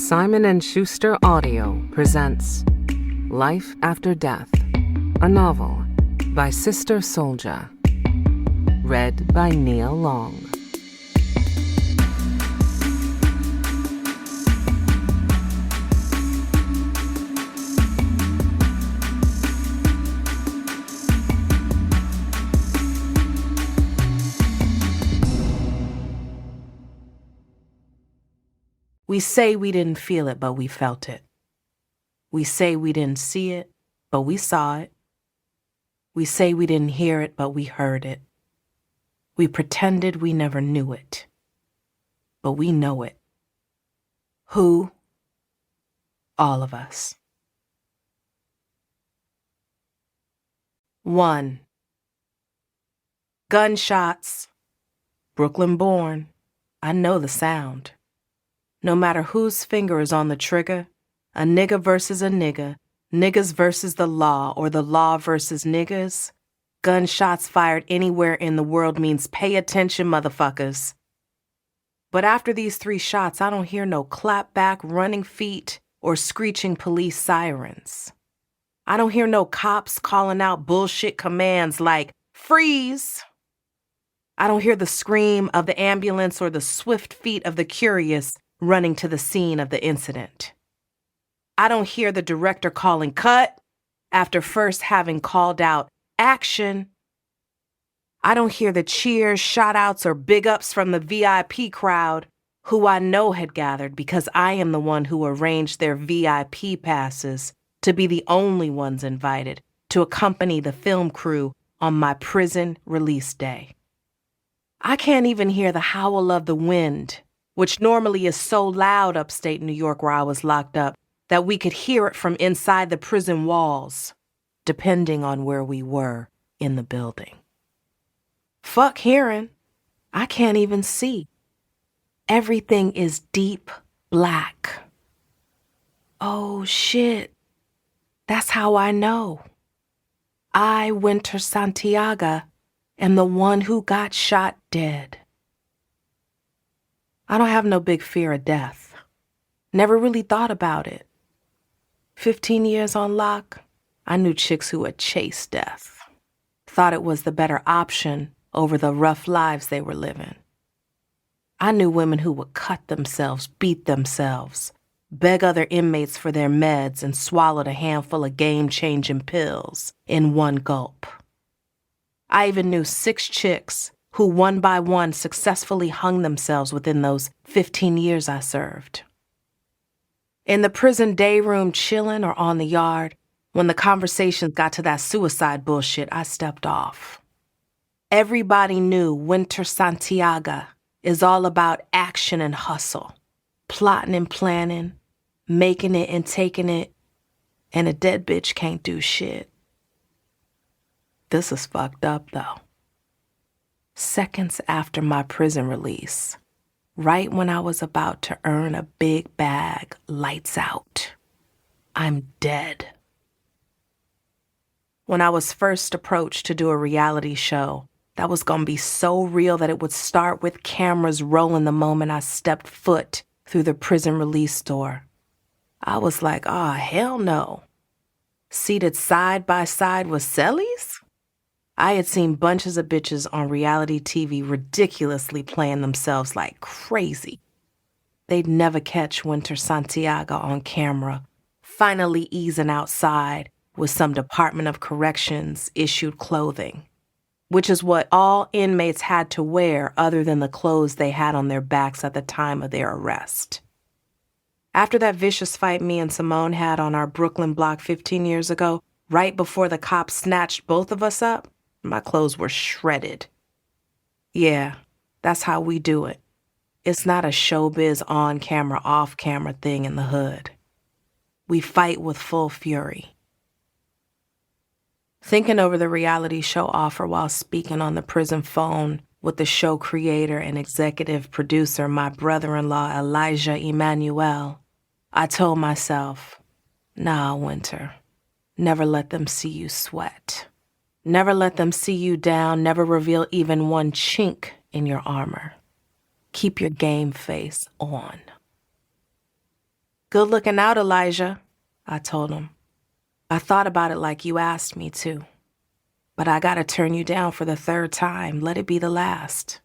Simon & Schuster Audio presents Life After Death, a novel by Sister Souljah, read by Nia Long. We say we didn't feel it, but we felt it. We say we didn't see it, but we saw it. We say we didn't hear it, but we heard it. We pretended we never knew it, but we know it. Who? All of us. 1. Gunshots. Brooklyn born. I know the sound. No matter whose finger is on the trigger, a nigga versus a nigga, niggas versus the law, or the law versus niggas, gunshots fired anywhere in the world means pay attention, motherfuckers. But after these 3 shots, I don't hear no clapback, running feet, or screeching police sirens. I don't hear no cops calling out bullshit commands like, freeze! I don't hear the scream of the ambulance or the swift feet of the curious running to the scene of the incident. I don't hear the director calling cut after first having called out action. I don't hear the cheers, shout-outs, or big-ups from the VIP crowd who I know had gathered because I am the one who arranged their VIP passes to be the only ones invited to accompany the film crew on my prison release day. I can't even hear the howl of the wind, which normally is so loud upstate New York where I was locked up that we could hear it from inside the prison walls, depending on where we were in the building. Fuck hearing. I can't even see. Everything is deep black. Oh shit. That's how I know. I, Winter Santiago, am the one who got shot dead. I don't have no big fear of death. Never really thought about it. 15 years on lock, I knew chicks who had chased death. Thought it was the better option over the rough lives they were living. I knew women who would cut themselves, beat themselves, beg other inmates for their meds, and swallowed a handful of game-changing pills in one gulp. I even knew 6 chicks who one by one successfully hung themselves within those 15 years I served. In the prison day room chilling or on the yard, when the conversations got to that suicide bullshit, I stepped off. Everybody knew Winter Santiago is all about action and hustle, plotting and planning, making it and taking it, and a dead bitch can't do shit. This is fucked up, though. Seconds after my prison release, right when I was about to earn a big bag, lights out, I'm dead. When I was first approached to do a reality show that was gonna be so real that it would start with cameras rolling the moment I stepped foot through the prison release door, I was like, oh, hell no. Seated side by side with cellies? I had seen bunches of bitches on reality TV ridiculously playing themselves like crazy. They'd never catch Winter Santiago on camera, finally easing outside with some Department of Corrections issued clothing, which is what all inmates had to wear other than the clothes they had on their backs at the time of their arrest. After that vicious fight me and Simone had on our Brooklyn block 15 years ago, right before the cops snatched both of us up, my clothes were shredded. Yeah, that's how we do it. It's not a showbiz on-camera, off-camera thing in the hood. We fight with full fury. Thinking over the reality show offer while speaking on the prison phone with the show creator and executive producer, my brother-in-law Elijah Emanuel, I told myself, nah, Winter, never let them see you sweat. Never let them see you down, never reveal even one chink in your armor. Keep your game face on. Good looking out, Elijah, I told him. I thought about it like you asked me to. But I gotta turn you down for the third time. Let it be the last.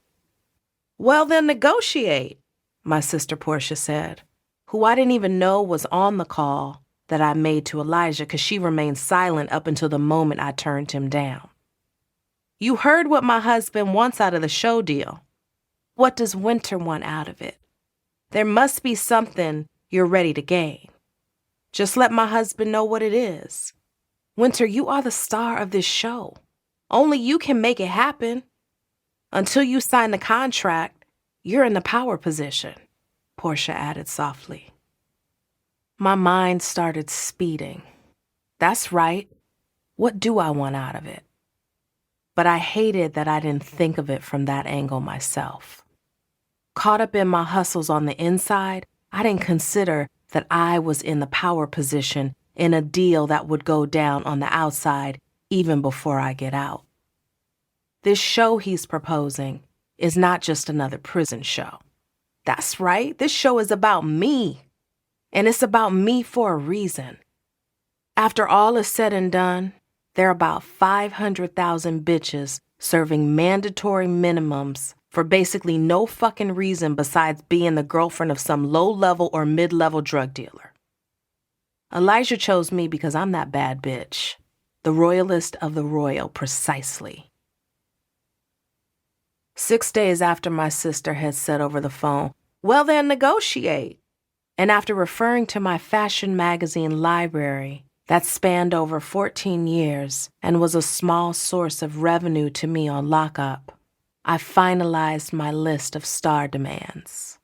Well, then negotiate, my sister Portia said, who I didn't even know was on the call that I made to Elijah because she remained silent up until the moment I turned him down. You heard what my husband wants out of the show deal. What does Winter want out of it? There must be something you're ready to gain. Just let my husband know what it is. Winter, you are the star of this show. Only you can make it happen. Until you sign the contract, you're in the power position, Portia added softly. My mind started speeding. That's right. What do I want out of it? But I hated that I didn't think of it from that angle myself. Caught up in my hustles on the inside, I didn't consider that I was in the power position in a deal that would go down on the outside even before I get out. This show he's proposing is not just another prison show. That's right, this show is about me. And it's about me for a reason. After all is said and done, there are about 500,000 bitches serving mandatory minimums for basically no fucking reason besides being the girlfriend of some low-level or mid-level drug dealer. Elijah chose me because I'm that bad bitch. The royalist of the royal, precisely. 6 days after my sister had said over the phone, well then negotiate. And after referring to my fashion magazine library that spanned over 14 years and was a small source of revenue to me on lockup, I finalized my list of star demands.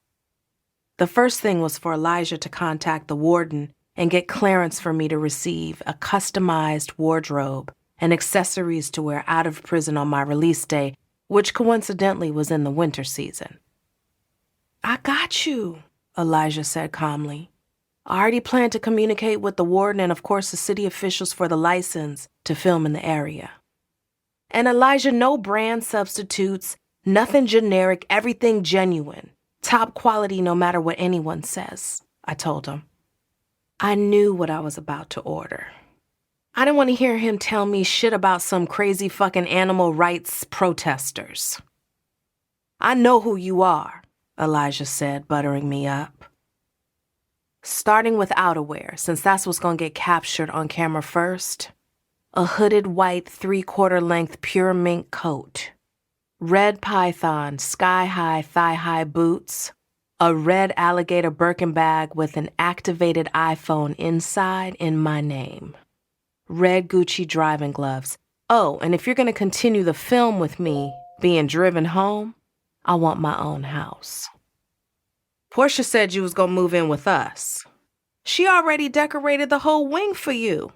The first thing was for Elijah to contact the warden and get clearance for me to receive a customized wardrobe and accessories to wear out of prison on my release day, which coincidentally was in the winter season. I got you, Elijah said calmly. I already planned to communicate with the warden and of course the city officials for the license to film in the area. And Elijah, no brand substitutes, nothing generic, everything genuine. Top quality no matter what anyone says, I told him. I knew what I was about to order. I didn't want to hear him tell me shit about some crazy fucking animal rights protesters. I know who you are, Elijah said, buttering me up. Starting with outerwear, since that's what's going to get captured on camera first. A hooded white 3/4 length pure mink coat. Red python sky-high thigh-high boots. A red alligator Birkin bag with an activated iPhone inside in my name. Red Gucci driving gloves. Oh, and if you're going to continue the film with me being driven home, I want my own house. Portia said you was going to move in with us. She already decorated the whole wing for you.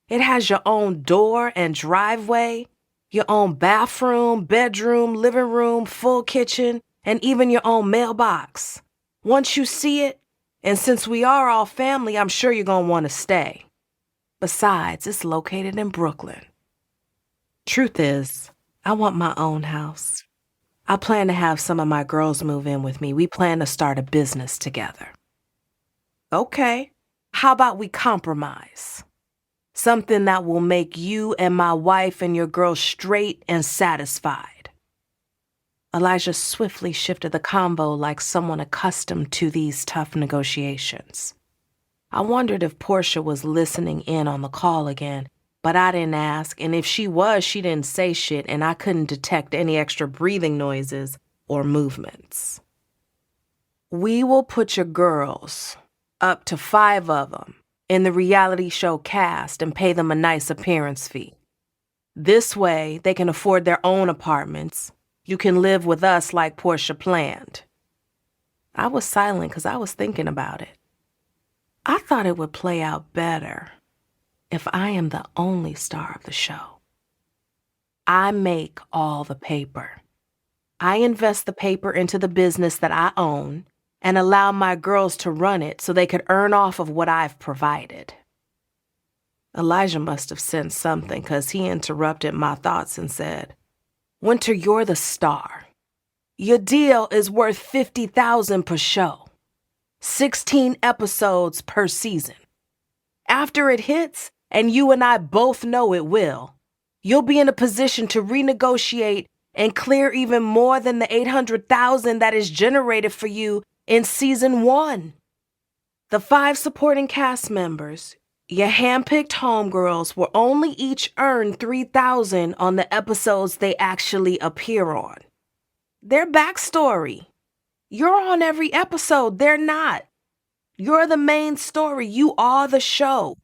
It has your own door and driveway, your own bathroom, bedroom, living room, full kitchen, and even your own mailbox. Once you see it, and since we are all family, I'm sure you're going to want to stay. Besides, it's located in Brooklyn. Truth is, I want my own house. I plan to have some of my girls move in with me. We plan to start a business together. Okay, how about we compromise? Something that will make you and my wife and your girl straight and satisfied. Elijah swiftly shifted the convo like someone accustomed to these tough negotiations. I wondered if Portia was listening in on the call again, but I didn't ask, and if she was, she didn't say shit, and I couldn't detect any extra breathing noises or movements. We will put your girls, up to 5 of them, in the reality show cast and pay them a nice appearance fee. This way, they can afford their own apartments. You can live with us like Portia planned. I was silent because I was thinking about it. I thought it would play out better if I am the only star of the show. I make all the paper. I invest the paper into the business that I own and allow my girls to run it so they could earn off of what I've provided. Elijah must have sensed something because he interrupted my thoughts and said, Winter, you're the star. Your deal is worth $50,000 per show. 16 episodes per season. After it hits, and you and I both know it will, you'll be in a position to renegotiate and clear even more than the $800,000 that is generated for you in season 1. The 5 supporting cast members, your handpicked homegirls, will only each earn $3,000 on the episodes they actually appear on. Their backstory. You're on every episode, they're not. You're the main story, you are the show.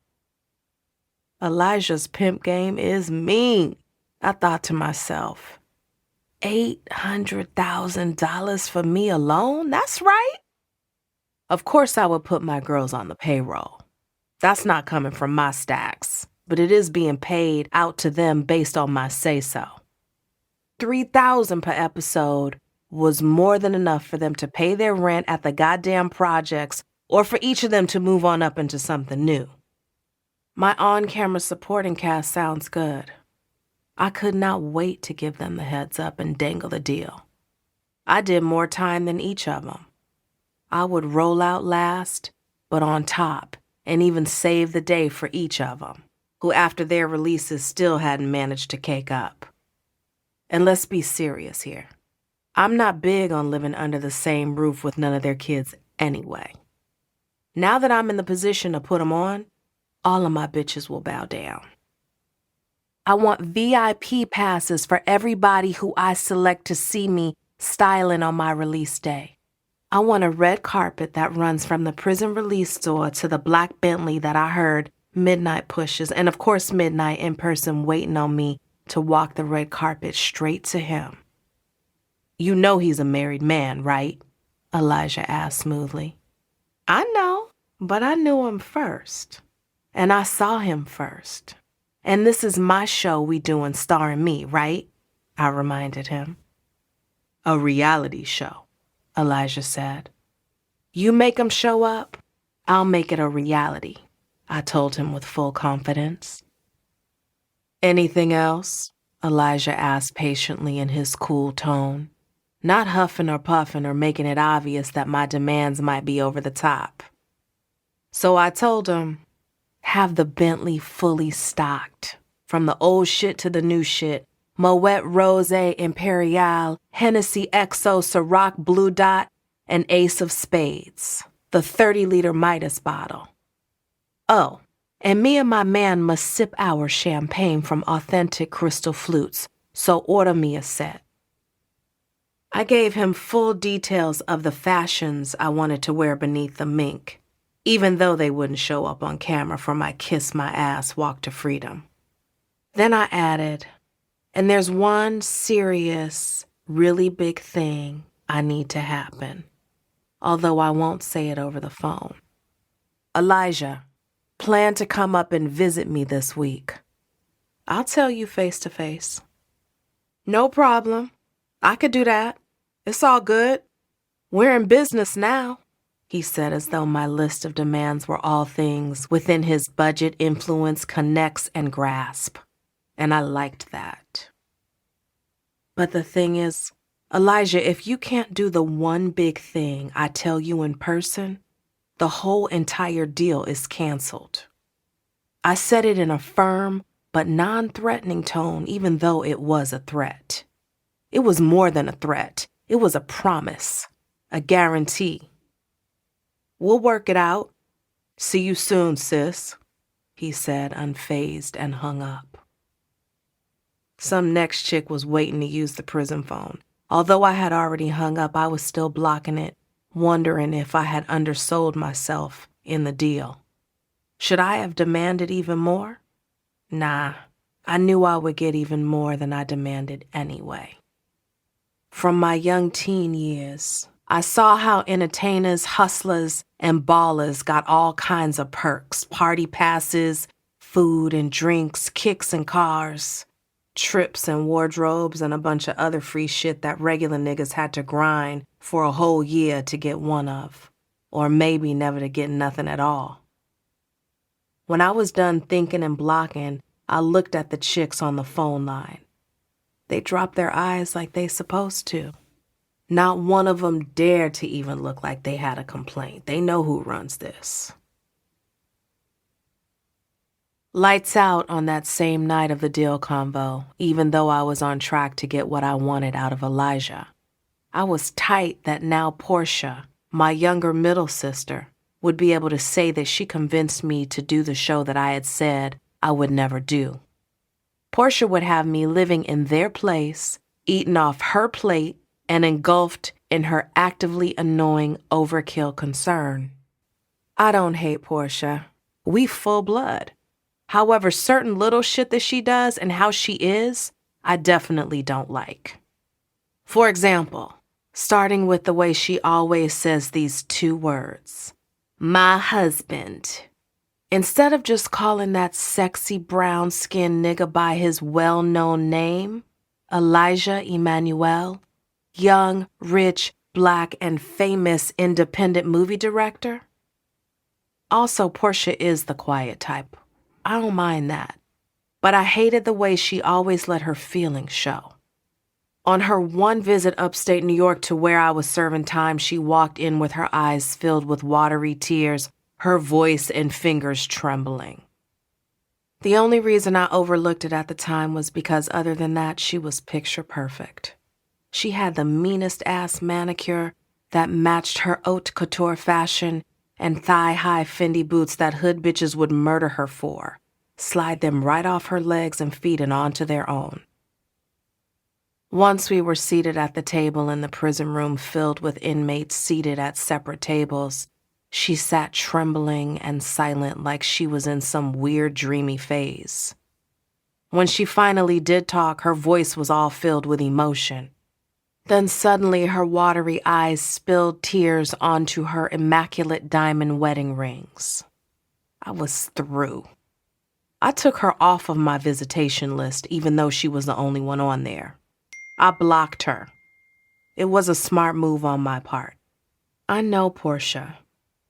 Elijah's pimp game is mean, I thought to myself. $800,000 for me alone? That's right. Of course I would put my girls on the payroll. That's not coming from my stacks, but it is being paid out to them based on my say-so. $3,000 per episode was more than enough for them to pay their rent at the goddamn projects or for each of them to move on up into something new. My on-camera supporting cast sounds good. I could not wait to give them the heads up and dangle the deal. I did more time than each of them. I would roll out last, but on top, and even save the day for each of them, who after their releases still hadn't managed to cake up. And let's be serious here. I'm not big on living under the same roof with none of their kids anyway. Now that I'm in the position to put them on, all of my bitches will bow down. I want VIP passes for everybody who I select to see me styling on my release day. I want a red carpet that runs from the prison release store to the black Bentley that I heard Midnight pushes, and of course Midnight in person waiting on me to walk the red carpet straight to him. You know he's a married man, right? Elijah asked smoothly. I know, but I knew him first. And I saw him first. And this is my show we doing starring me, right? I reminded him. A reality show, Elijah said. You make him show up, I'll make it a reality, I told him with full confidence. Anything else? Elijah asked patiently in his cool tone, not huffing or puffing or making it obvious that my demands might be over the top. So I told him, have the Bentley fully stocked, from the old shit to the new shit, Moet Rosé Imperial, Hennessy XO Ciroc Blue Dot, and Ace of Spades, the 30-liter Midas bottle. Oh, and me and my man must sip our champagne from authentic crystal flutes, so order me a set. I gave him full details of the fashions I wanted to wear beneath the mink, even though they wouldn't show up on camera for my kiss my ass walk to freedom. Then I added, and there's one serious, really big thing I need to happen, although I won't say it over the phone. Elijah, plan to come up and visit me this week. I'll tell you face to face. No problem. I could do that. It's all good. We're in business now, he said as though my list of demands were all things within his budget, influence, connects, and grasp. And I liked that. But the thing is, Elijah, if you can't do the one big thing I tell you in person, the whole entire deal is canceled. I said it in a firm but non-threatening tone, even though it was a threat. It was more than a threat. It was a promise, a guarantee. We'll work it out. See you soon, sis, he said, unfazed, and hung up. Some next chick was waiting to use the prison phone. Although I had already hung up, I was still blocking it, wondering if I had undersold myself in the deal. Should I have demanded even more? Nah, I knew I would get even more than I demanded anyway. From my young teen years, I saw how entertainers, hustlers, and ballers got all kinds of perks, party passes, food and drinks, kicks and cars, trips and wardrobes, and a bunch of other free shit that regular niggas had to grind for a whole year to get one of, or maybe never to get nothing at all. When I was done thinking and blocking, I looked at the chicks on the phone line. They dropped their eyes like they supposed to. Not one of them dared to even look like they had a complaint. They know who runs this. Lights out on that same night of the deal convo, even though I was on track to get what I wanted out of Elijah. I was tight that now Portia, my younger middle sister, would be able to say that she convinced me to do the show that I had said I would never do. Portia would have me living in their place, eating off her plate, and engulfed in her actively annoying overkill concern. I don't hate Portia. We full blood. However, certain little shit that she does and how she is, I definitely don't like. For example, starting with the way she always says these two words, my husband. Instead of just calling that sexy brown-skinned nigga by his well-known name, Elijah Emanuel, young, rich, black, and famous independent movie director. Also, Portia is the quiet type. I don't mind that. But I hated the way she always let her feelings show. On her one visit upstate New York to where I was serving time, she walked in with her eyes filled with watery tears, her voice and fingers trembling. The only reason I overlooked it at the time was because other than that, she was picture perfect. She had the meanest ass manicure that matched her haute couture fashion and thigh-high Fendi boots that hood bitches would murder her for, slide them right off her legs and feet and onto their own. Once we were seated at the table in the prison room filled with inmates seated at separate tables, she sat trembling and silent like she was in some weird dreamy phase. When she finally did talk, her voice was all filled with emotion. Then suddenly her watery eyes spilled tears onto her immaculate diamond wedding rings. I was through. I took her off of my visitation list even though she was the only one on there. I blocked her. It was a smart move on my part. I know Portia.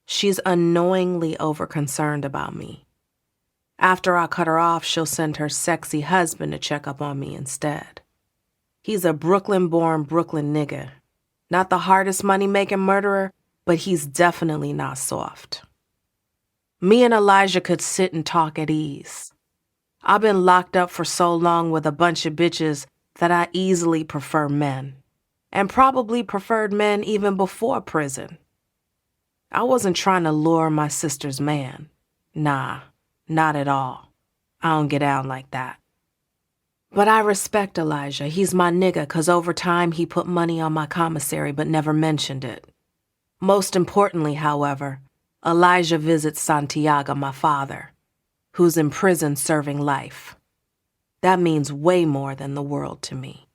She's annoyingly overconcerned about me. After I cut her off, she'll send her sexy husband to check up on me instead. He's a Brooklyn-born Brooklyn nigga. Not the hardest money-making murderer, but he's definitely not soft. Me and Elijah could sit and talk at ease. I've been locked up for so long with a bunch of bitches that I easily prefer men, and probably preferred men even before prison. I wasn't trying to lure my sister's man. Nah, not at all. I don't get down like that. But I respect Elijah. He's my nigga, 'cause over time he put money on my commissary but never mentioned it. Most importantly, however, Elijah visits Santiago, my father, who's in prison serving life. That means way more than the world to me.